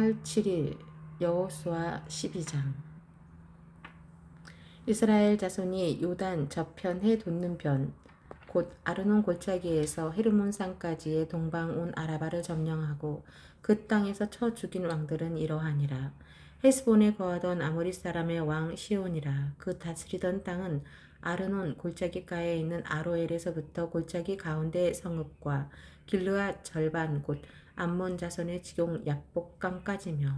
3월 7일 여호수아 12장. 이스라엘 자손이 요단 저편해 돋는 변 곧 아르논 골짜기에서 헤르몬 산까지의 동방 온 아라바를 점령하고 그 땅에서 쳐 죽인 왕들은 이러하니라. 헤스본에 거하던 아모리 사람의 왕 시온이라. 그 다스리던 땅은 아르논 골짜기가에 있는 아로엘에서부터 골짜기 가운데 성읍과 길르앗 절반 곧 암몬 자손의 지경 야복강까지며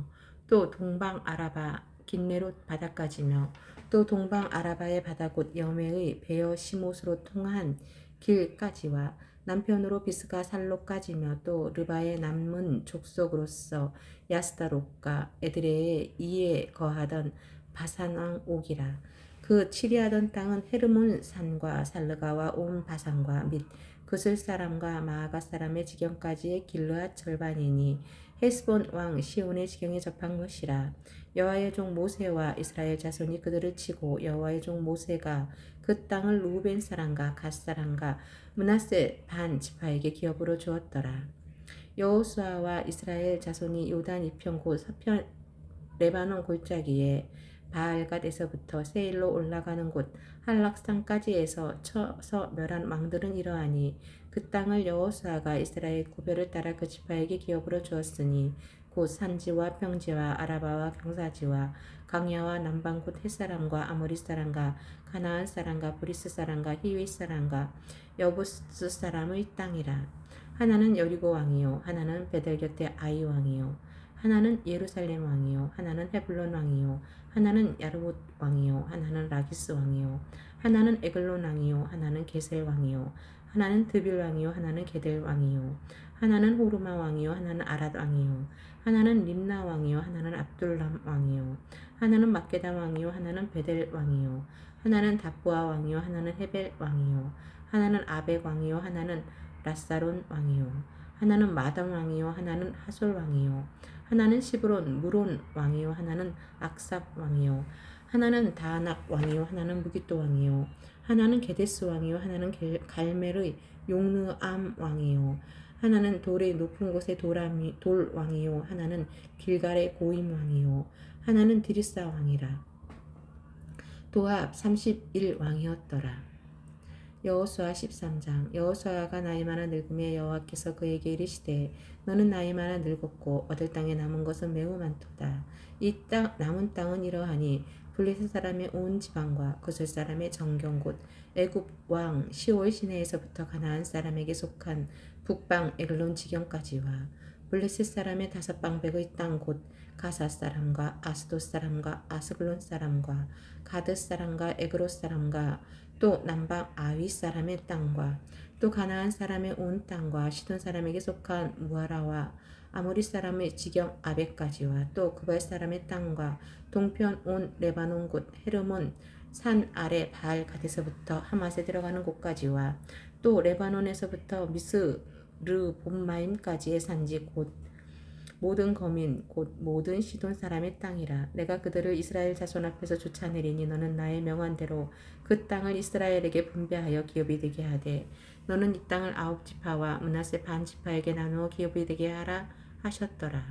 또 동방 아라바 긴메롯 바다까지며 또 동방 아라바의 바다 곧 여메의 베어 시못으로 통한 길까지와 남편으로 비스가 살로까지며 또 르바의 남은 족속으로서 야스다롯과 에드레의 이에 거하던 바산왕 옥이라. 그 치리하던 땅은 헤르몬 산과 살르가와 온 바산과 및 그슬 사람과 마아가 사람의 지경까지의 길르앗 절반이니 헤스본 왕 시온의 지경에 접한 것이라. 여호와의 종 모세와 이스라엘 자손이 그들을 치고 여호와의 종 모세가 그 땅을 루벤 사람과 갓 사람과 므낫세 반 지파에게 기업으로 주었더라. 여호수아와 이스라엘 자손이 요단 이편 곧 서편 레바논 골짜기에 바알갓에서부터 세일로 올라가는 곳 한락산까지에서 쳐서 멸한 왕들은 이러하니 그 땅을 여호수아가 이스라엘 구별을 따라 그 지파에게 기업으로 주었으니 곧 산지와 평지와 아라바와 경사지와 강야와 남방 곧 햇사람과 아모리 사람과 가나안 사람과 브리스 사람과 히윗 사람과 여부스 사람의 땅이라. 하나는 여리고 왕이요 하나는 베델 곁에 아이 왕이요 하나는 예루살렘 왕이요 하나는 헤블론 왕이요 하나는 야르못 왕이요 하나는 라기스 왕이요 하나는 에글론 왕이요 하나는 게셀 왕이요 하나는 드빌 왕이요 하나는 게델 왕이요 하나는 호르마 왕이요 하나는 아랏 왕이요 하나는 림나 왕이요 하나는 압둘람 왕이요 하나는 막게다 왕이요 하나는 베델 왕이요 하나는 다부아 왕이요 하나는 헤벨 왕이요 하나는 아벡 왕이요 하나는 라사론 왕이요 하나는 마던 왕이요 하나는 하솔 왕이요 하나는 시브론 무론 왕이요 하나는 악삽 왕이요 하나는 다낙 왕이요 하나는 무기또 왕이요 하나는 게데스 왕이요 하나는 갈멜의 용르암 왕이요 하나는 돌의 높은 곳의 돌 왕이요 하나는 길갈의 고임 왕이요 하나는 디리사 왕이라. 도합 31왕이었더라. 여호수아 13장. 여호수아가 나이 많아 늙음에 여호와께서 그에게 이르시되 너는 나이 많아 늙었고 얻을 땅에 남은 것은 매우 많도다. 이 땅 남은 땅은 이러하니 블레셋 사람의 온 지방과 그술 사람의 정경 곧 애굽 왕 시올 시내에서부터 가나안 사람에게 속한 북방 에글론 지경까지와 블레셋 사람의 5방백의 땅 곧 가사 사람과 아스돗 사람과 아스글론 사람과 가드 사람과 에그롯 사람과 또 남방 아위 사람의 땅과 또 가나안 사람의 온 땅과 시돈 사람에게 속한 무아라와 아모리 사람의 지경 아벡까지와 또 그발 사람의 땅과 동편 온 레바논 곳 헤르몬 산 아래 바알갓에서부터 하맛에 들어가는 곳까지와 또 레바논에서부터 미스르 본마임까지의 산지 곧 모든 거민 곧 모든 시돈 사람의 땅이라. 내가 그들을 이스라엘 자손 앞에서 쫓아내리니 너는 나의 명한대로 그 땅을 이스라엘에게 분배하여 기업이 되게 하되 너는 이 땅을 9지파와 므낫세 반 지파에게 나누어 기업이 되게 하라 하셨더라.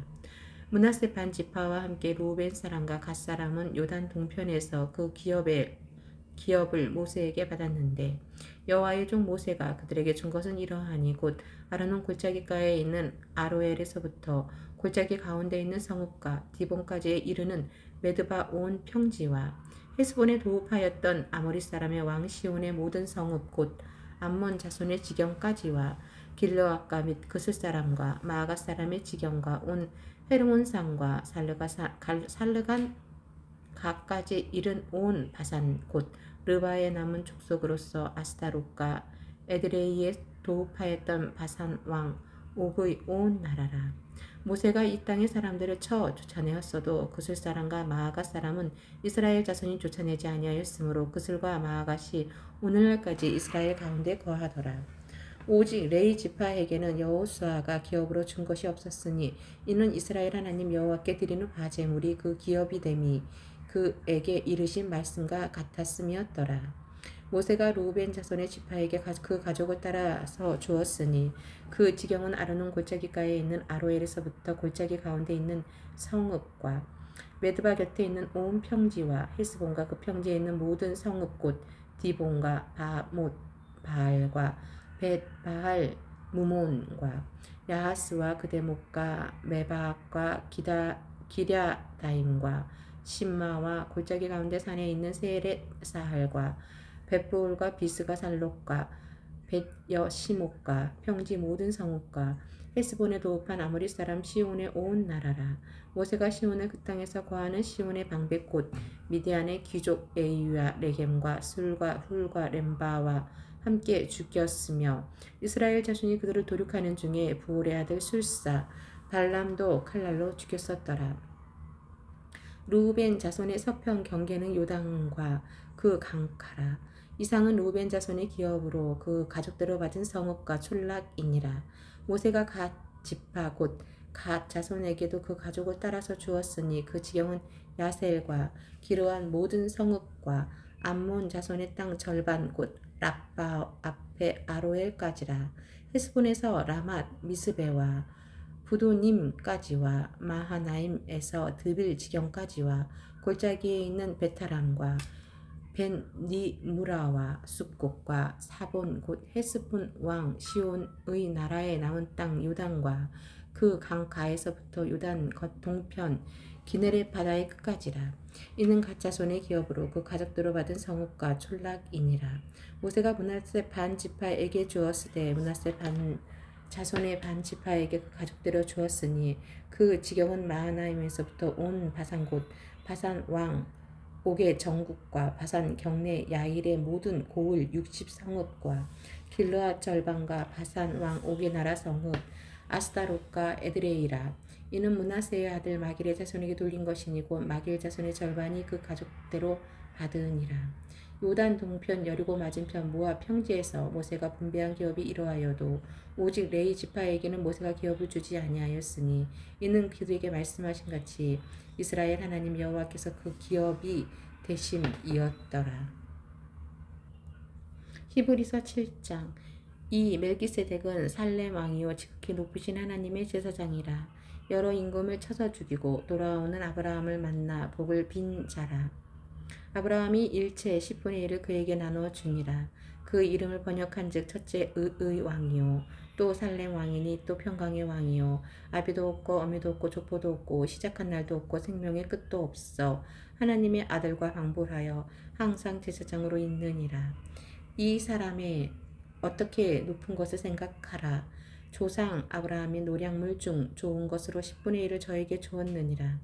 므낫세 반 지파와 함께 루벤 사람과 갓 사람은 요단 동편에서 그 기업을 모세에게 받았는데 여호와의 종 모세가 그들에게 준 것은 이러하니 곧 아르논 골짜기가에 있는 아로엘에서부터 골짜기 가운데 있는 성읍과 디본까지에 이르는 메드바 온 평지와 헤스본에 도읍하였던 아모리 사람의 왕 시온의 모든 성읍 곧 암몬 자손의 지경까지와 길르앗과 및 그슬 사람과 마아가 사람의 지경과 온 헤르몬 산과 살르간 가까지 이른 온 바산 곧 르바의 남은 족속으로서 아스타롯과 에드레이에 도읍하였던 바산 왕 옥의 온 나라라. 모세가 이 땅의 사람들을 쳐 쫓아내었어도 그슬 사람과 마아가 사람은 이스라엘 자손이 쫓아내지 아니하였으므로 그슬과 마아갓이 오늘날까지 이스라엘 가운데 거하더라. 오직 레위 지파에게는 여호수아가 기업으로 준 것이 없었으니 이는 이스라엘 하나님 여호와께 드리는 화제물이 그 기업이 됨이 그에게 이르신 말씀과 같았음이었더라. 모세가 르우벤 자손의 지파에게 그 가족을 따라서 주었으니 그 지경은 아르논 골짜기가에 있는 아로엘에서부터 골짜기 가운데 있는 성읍과 메드바 곁에 있는 온 평지와 헬스본과 그 평지에 있는 모든 성읍 곧 디본과 바못 바알과 벳 바알 무몬과 야하스와 그 대목과 메바과 기랴다임과 신마와 골짜기 가운데 산에 있는 세렛 사할과 벳부울과 비스가 살록과 벳여시목과 평지 모든 성읍과 헬스본에 도읍한 아모리 사람 시온의 온 나라라. 모세가 시온을 그 땅에서 거하는 시온의 방백 곧 미디안의 귀족 에이유와 레겜과 술과 훌과 렘바와 함께 죽였으며 이스라엘 자손이 그들을 도륙하는 중에 부올의 아들 술사 발람도 칼날로 죽였었더라. 르우벤 자손의 서편 경계는 요단과 그 강가라. 이상은 르우벤 자손의 기업으로 그 가족대로 받은 성읍과 촌락이니라. 모세가 갓 지파 곧 갓 자손에게도 그 가족을 따라서 주었으니 그 지경은 야셀과 기르한 모든 성읍과 암몬 자손의 땅 절반 곧 랍바 앞에 아로엘까지라. 헤스본에서 라맛 미스베와 부도님까지와 마하나임에서 드빌 지경까지와 골짜기에 있는 베타람과 벤니무라와 숲곡과 사본 곧 헤스본 왕 시온의 나라에 나온 땅 요단과 그 강가에서부터 요단 동편 기네렛 바다의 끝까지라. 이는 갓 자손의 기업으로 그 가족대로 받은 성읍과 촌락이니라. 모세가 므낫세 반 지파에게 주었으되 므낫세 반 자손의 반 지파에게 그 가족대로 주었으니 그 지경은 마하나임에서부터 온 바산 곧 바산 왕 옥의 정국과 바산 경내 야일의 모든 고을 60성읍과 길르앗 절반과 바산 왕 옥의 나라 성읍 아스다롯과 에드레이라. 이는 므낫세의 아들 마길의 자손에게 돌린 것이니고 마길 자손의 절반이 그 가족대로 받으니라. 요단 동편 여리고 맞은편 모압 평지에서 모세가 분배한 기업이 이러하여도 오직 레위 지파에게는 모세가 기업을 주지 아니하였으니 이는 그들에게 말씀하신 같이 이스라엘 하나님 여호와께서 그 기업이 되심이었더라. 히브리서 7장. 이 멜기세덱은 살렘 왕이요 지극히 높으신 하나님의 제사장이라. 여러 임금을 쳐서 죽이고 돌아오는 아브라함을 만나 복을 빈 자라. 아브라함이 일체 10분의 1을 그에게 나누어 주니라. 그 이름을 번역한 즉 첫째 의의 왕이요 또 살렘 왕이니 또 평강의 왕이요 아비도 없고 어미도 없고 족보도 없고 시작한 날도 없고 생명의 끝도 없어 하나님의 아들과 방불하여 항상 제사장으로 있느니라. 이 사람의 어떻게 높은 것을 생각하라. 조상 아브라함이 노량물 중 좋은 것으로 10분의 1을 저에게 주었느니라.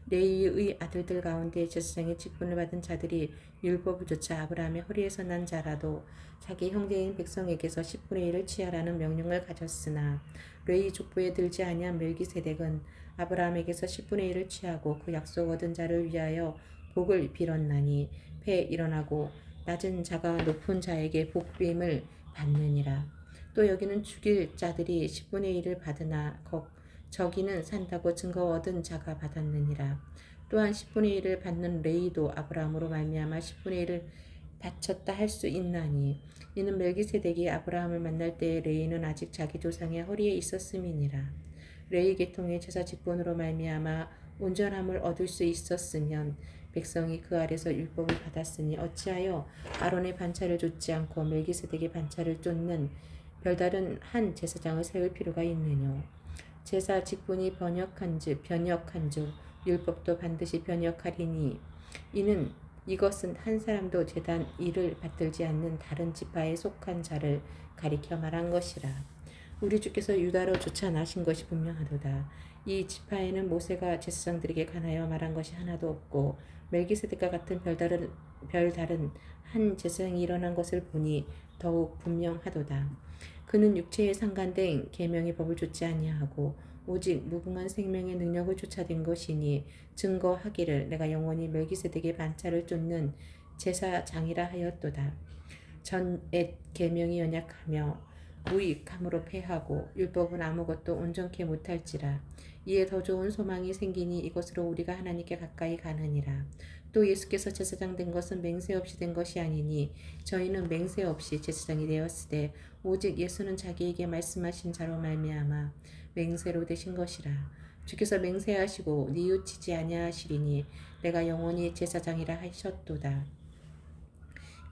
레위의 아들들 가운데 제사장의 직분을 받은 자들이 율법을 조차 아브라함의 허리에서 난 자라도 자기 형제인 백성에게서 10분의 1을 취하라는 명령을 가졌으나 레위 족보에 들지 아니한 멜기세덱은 아브라함에게서 10분의 1을 취하고 그 약속 얻은 자를 위하여 복을 빌었나니 패 일어나고 낮은 자가 높은 자에게 복빔을 받느니라. 또 여기는 죽일 자들이 10분의 1을 받으나 저기는 산다고 증거 얻은 자가 받았느니라. 또한 10분의 1을 받는 레이도 아브라함으로 말미암아 10분의 1을 바쳤다 할 수 있나니 이는 멜기세덱이 아브라함을 만날 때에 레이는 아직 자기 조상의 허리에 있었음이니라. 레이 계통의 제사 직분으로 말미암아 온전함을 얻을 수 있었으면 백성이 그 아래서 율법을 받았으니 어찌하여 아론의 반차를 좇지 않고 멜기세덱의 반차를 쫓는 별다른 한 제사장을 세울 필요가 있느뇨. 제사 직분이 변역한즉 율법도 반드시 변역하리니 이것은 한 사람도 제단 일을 받들지 않는 다른 지파에 속한 자를 가리켜 말한 것이라. 우리 주께서 유다로 쫓아나신 것이 분명하도다. 이 지파에는 모세가 제사장들에게 관하여 말한 것이 하나도 없고 멜기세덱과 같은 별다른 한 제사장이 일어난 것을 보니 더욱 분명하도다. 그는 육체에 상관된 계명의 법을 좇지 아니하고 오직 무궁한 생명의 능력을 쫓아낸 것이니 증거하기를 내가 영원히 멜기세덱의 반차를 쫓는 제사장이라 하였도다. 전옛 계명이 연약하며 무익함으로 패하고 율법은 아무것도 온전케 못할지라. 이에 더 좋은 소망이 생기니 이것으로 우리가 하나님께 가까이 가느니라. 또 예수께서 제사장 된 것은 맹세 없이 된 것이 아니니 저희는 맹세 없이 제사장이 되었으되 오직 예수는 자기에게 말씀하신 자로 말미암아 맹세로 되신 것이라. 주께서 맹세하시고 뉘우치지 아니하시리니 내가 영원히 제사장이라 하셨도다.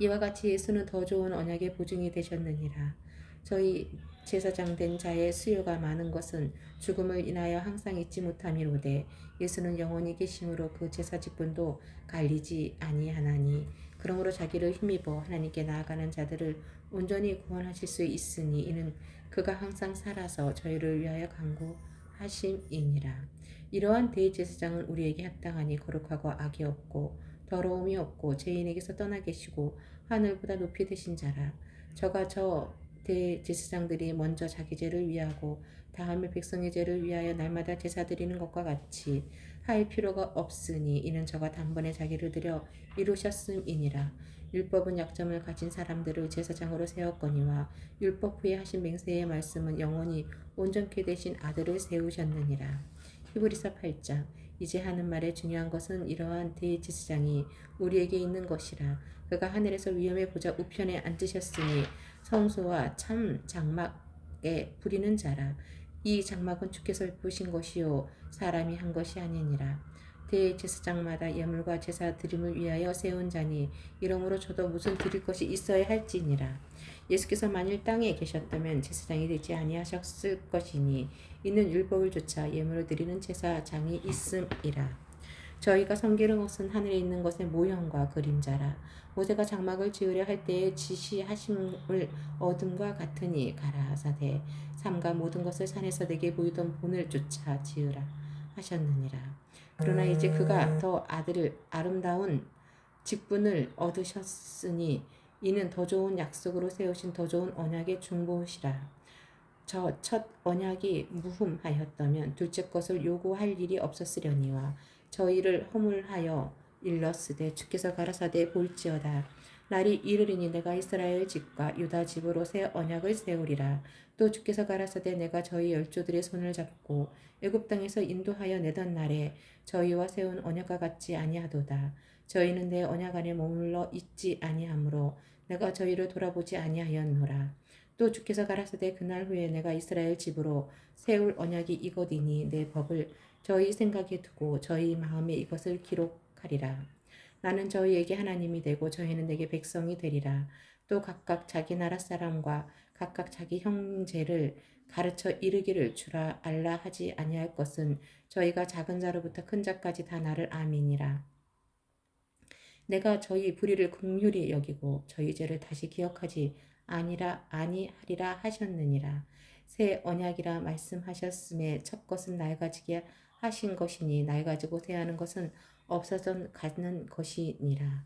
이와 같이 예수는 더 좋은 언약의 보증이 되셨느니라. 저희 제사장 된 자의 수요가 많은 것은 죽음을 인하여 항상 잊지 못함이로되 예수는 영원히 계심으로 그 제사 직분도 갈리지 아니하나니 그러므로 자기를 힘입어 하나님께 나아가는 자들을 온전히 구원하실 수 있으니 이는 그가 항상 살아서 저희를 위하여 간구하심이니라. 이러한 대제사장은 우리에게 합당하니 거룩하고 악이 없고 더러움이 없고 죄인에게서 떠나 계시고 하늘보다 높이 되신 자라. 저가 저 대제사장들이 먼저 자기 죄를 위하고 다음에 백성의 죄를 위하여 날마다 제사 드리는 것과 같이 할 필요가 없으니 이는 저가 단번에 자기를 드려 이루셨음이니라. 율법은 약점을 가진 사람들을 제사장으로 세웠거니와 율법 후에 하신 맹세의 말씀은 영원히 온전케 되신 아들을 세우셨느니라. 히브리서 8장. 이제 하는 말의 중요한 것은 이러한 대제사장이 우리에게 있는 것이라. 그가 하늘에서 위엄의 보좌 우편에 앉으셨으니 성소와 참 장막에 부리는 자라. 이 장막은 주께서 베푸신 것이요 사람이 한 것이 아니니라. 대제사장마다 예물과 제사 드림을 위하여 세운 자니 이러므로 저도 무슨 드릴 것이 있어야 할지니라. 예수께서 만일 땅에 계셨다면 제사장이 되지 아니하셨을 것이니 이는 율법을 좇아 예물을 드리는 제사장이 있음이라. 저희가 섬기는 것은 하늘에 있는 것의 모형과 그림자라. 모세가 장막을 지으려 할 때에 지시하심을 어둠과 같으니 가라사대 삼가 모든 것을 산에서 내게 보이던 본을 쫓아 지으라 하셨느니라. 그러나 이제 그가 더 아름다운 직분을 얻으셨으니 이는 더 좋은 약속으로 세우신 더 좋은 언약의 중보시라. 저 첫 언약이 무흠하였다면 둘째 것을 요구할 일이 없었으려니와 저희를 허물하여 일렀으되 주께서 가라사대 볼지어다 날이 이르리니 내가 이스라엘 집과 유다 집으로 새 언약을 세우리라. 또 주께서 가라사대 내가 저희 열조들의 손을 잡고 애굽 땅에서 인도하여 내던 날에 저희와 세운 언약과 같지 아니하도다. 저희는 내 언약 안에 머물러 있지 아니하므로 내가 저희를 돌아보지 아니하였노라. 또 주께서 가라사대 그날 후에 내가 이스라엘 집으로 세울 언약이 이것이니 내 법을 저희 생각에 두고 저희 마음에 이것을 기록하리라. 나는 저희에게 하나님이 되고 저희는 내게 백성이 되리라. 또 각각 자기 나라 사람과 각각 자기 형제를 가르쳐 이르기를 주라 알라 하지 아니할 것은 저희가 작은 자로부터 큰 자까지 다 나를 아미니라. 내가 저희 불의를 긍휼히 여기고 저희 죄를 다시 기억하지 아니하리라 하셨느니라. 새 언약이라 말씀하셨음에 첫 것은 낡아지게 하신 것이니 낡아지고 새하는 것은 없어져 가는 것이니라.